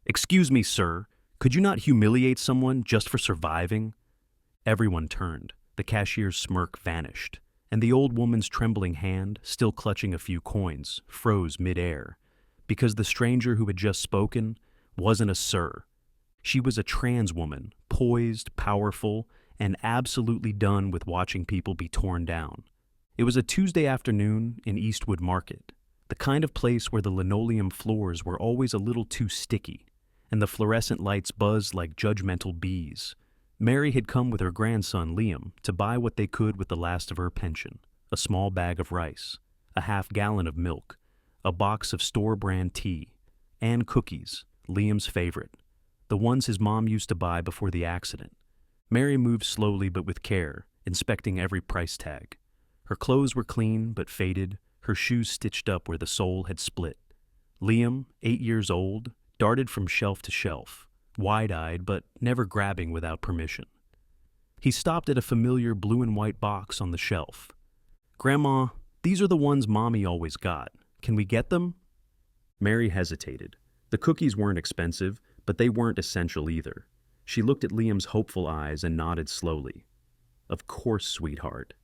Excuse me, sir. Could you not humiliate someone just for surviving? Everyone turned. The cashier's smirk vanished, and the old woman's trembling hand, still clutching a few coins, froze mid-air, because the stranger who had just spoken wasn't a sir. She was a trans woman, poised, powerful, and absolutely done with watching people be torn down. It was a Tuesday afternoon in Eastwood Market, the kind of place where the linoleum floors were always a little too sticky, and the fluorescent lights buzzed like judgmental bees. Mary had come with her grandson, Liam, to buy what they could with the last of her pension: a small bag of rice, a half-gallon of milk, a box of store-brand tea, and cookies, Liam's favorite, the ones his mom used to buy before the accident. Mary moved slowly but with care, inspecting every price tag. Her clothes were clean but faded, her shoes stitched up where the sole had split. Liam, 8 years old, darted from shelf to shelf, wide-eyed but never grabbing without permission. He stopped at a familiar blue and white box on the shelf. "Grandma, these are the ones Mommy always got. Can we get them?" Mary hesitated. The cookies weren't expensive, but they weren't essential either. She looked at Liam's hopeful eyes and nodded slowly. "Of course, sweetheart."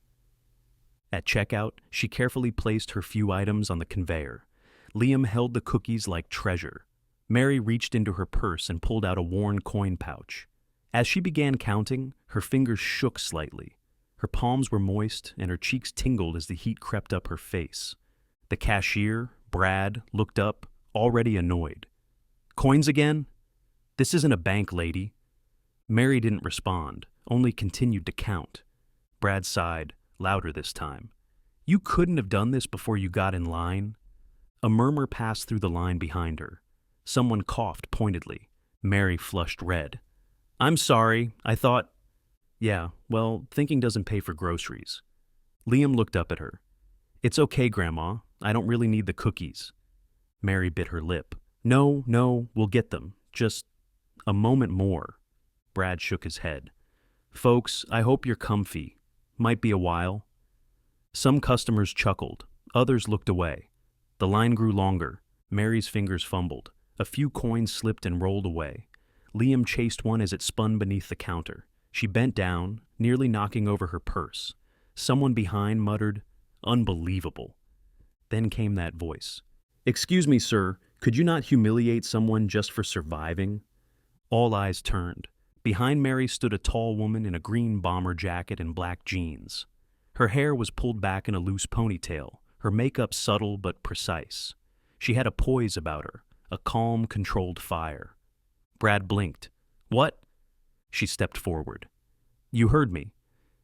At checkout, she carefully placed her few items on the conveyor. Liam held the cookies like treasure. Mary reached into her purse and pulled out a worn coin pouch. As she began counting, her fingers shook slightly. Her palms were moist and her cheeks tingled as the heat crept up her face. The cashier, Brad, looked up, already annoyed. "Coins again? This isn't a bank, lady." Mary didn't respond, only continued to count. Brad sighed, louder this time. "You couldn't have done this before you got in line?" A murmur passed through the line behind her. Someone coughed pointedly. Mary flushed red. "I'm sorry, I thought—" "Yeah, well, thinking doesn't pay for groceries." Liam looked up at her. "It's okay, Grandma. I don't really need the cookies." Mary bit her lip. No, we'll get them. Just a moment more." Brad shook his head. "Folks, I hope you're comfy. Might be a while." Some customers chuckled. Others looked away. The line grew longer. Mary's fingers fumbled. A few coins slipped and rolled away. Liam chased one as it spun beneath the counter. She bent down, nearly knocking over her purse. Someone behind muttered, "Unbelievable." Then came that voice. "Excuse me, sir, could you not humiliate someone just for surviving?" All eyes turned. Behind Mary stood a tall woman in a green bomber jacket and black jeans. Her hair was pulled back in a loose ponytail, her makeup subtle but precise. She had a poise about her, a calm, controlled fire. Brad blinked. "What?" She stepped forward. "You heard me.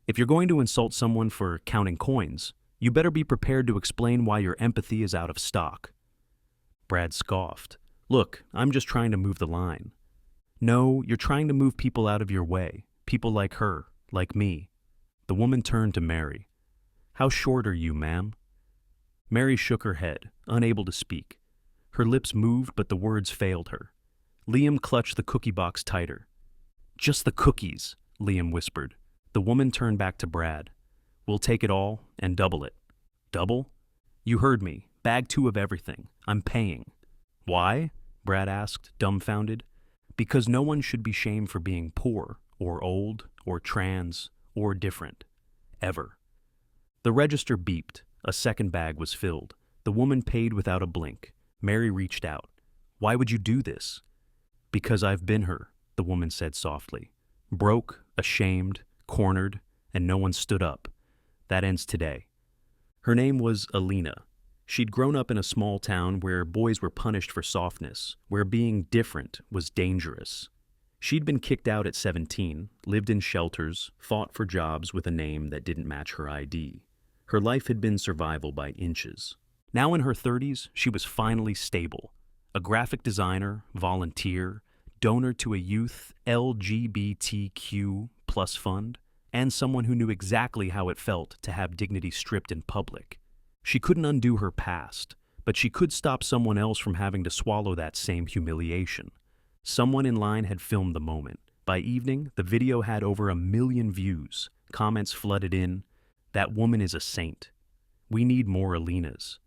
If you're going to insult someone for counting coins, you better be prepared to explain why your empathy is out of stock." Brad scoffed. "Look, I'm just trying to move the line." "No, you're trying to move people out of your way. People like her, like me." The woman turned to Mary. "How short are you, ma'am?" Mary shook her head, unable to speak. Her lips moved, but the words failed her. Liam clutched the cookie box tighter. "Just the cookies," Liam whispered. The woman turned back to Brad. "We'll take it all and double it." "Double?" "You heard me. Bag 2 of everything. I'm paying." "Why?" Brad asked, dumbfounded. "Because no one should be shamed for being poor, or old, or trans, or different. Ever." The register beeped. A second bag was filled. The woman paid without a blink. Mary reached out. "Why would you do this?" "Because I've been her," the woman said softly. "Broke, ashamed, cornered, and no one stood up. That ends today." Her name was Alina. She'd grown up in a small town where boys were punished for softness, where being different was dangerous. She'd been kicked out at 17, lived in shelters, fought for jobs with a name that didn't match her ID. Her life had been survival by inches. Now in her 30s, she was finally stable. A graphic designer, volunteer, donor to a youth LGBTQ+ fund, and someone who knew exactly how it felt to have dignity stripped in public. She couldn't undo her past, but she could stop someone else from having to swallow that same humiliation. Someone in line had filmed the moment. By evening, the video had over 1 million views. Comments flooded in. "That woman is a saint. We need more Alinas."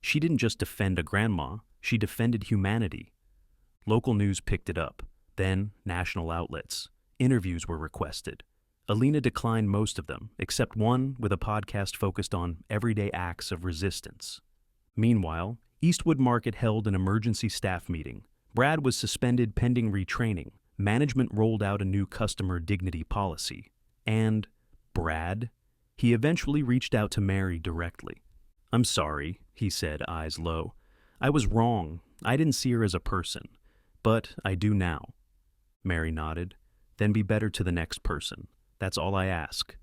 She didn't just defend a grandma, she defended humanity. Local news picked it up. Then, national outlets. Interviews were requested. Alina declined most of them, except one with a podcast focused on everyday acts of resistance. Meanwhile, Eastwood Market held an emergency staff meeting. Brad was suspended pending retraining. Management rolled out a new customer dignity policy. And Brad? He eventually reached out to Mary directly. "I'm sorry," he said, eyes low. "I was wrong. I didn't see her as a person. But I do now." Mary nodded. "Then be better to the next person. That's all I ask."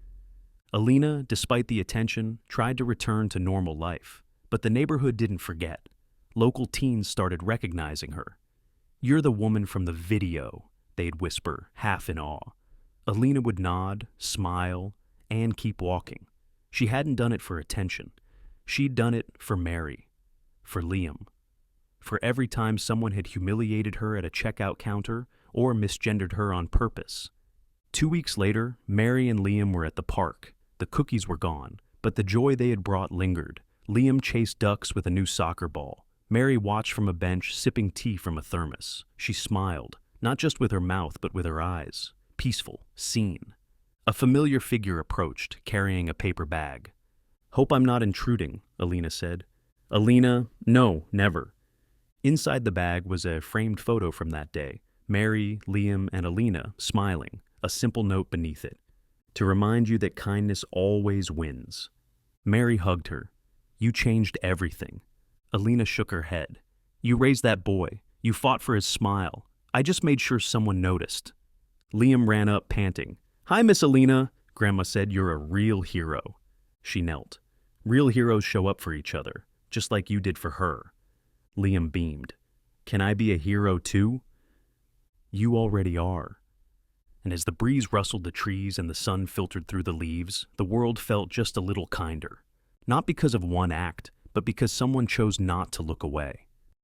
Alina, despite the attention, tried to return to normal life. But the neighborhood didn't forget. Local teens started recognizing her. "You're the woman from the video," they'd whisper, half in awe. Alina would nod, smile, and keep walking. She hadn't done it for attention. She'd done it for Mary, for Liam, for every time someone had humiliated her at a checkout counter or misgendered her on purpose. 2 weeks later, Mary and Liam were at the park. The cookies were gone, but the joy they had brought lingered. Liam chased ducks with a new soccer ball. Mary watched from a bench, sipping tea from a thermos. She smiled, not just with her mouth, but with her eyes. Peaceful, seen. A familiar figure approached, carrying a paper bag. "Hope I'm not intruding," Alina said. "Alina, no, never." Inside the bag was a framed photo from that day. Mary, Liam, and Alina smiling, a simple note beneath it. "To remind you that kindness always wins." Mary hugged her. "You changed everything." Alina shook her head. "You raised that boy. You fought for his smile. I just made sure someone noticed." Liam ran up, panting. "Hi, Miss Alina." Grandma said, "You're a real hero." She knelt. "Real heroes show up for each other, just like you did for her." Liam beamed. "Can I be a hero too?" "You already are." And as the breeze rustled the trees and the sun filtered through the leaves, the world felt just a little kinder. Not because of one act, but because someone chose not to look away.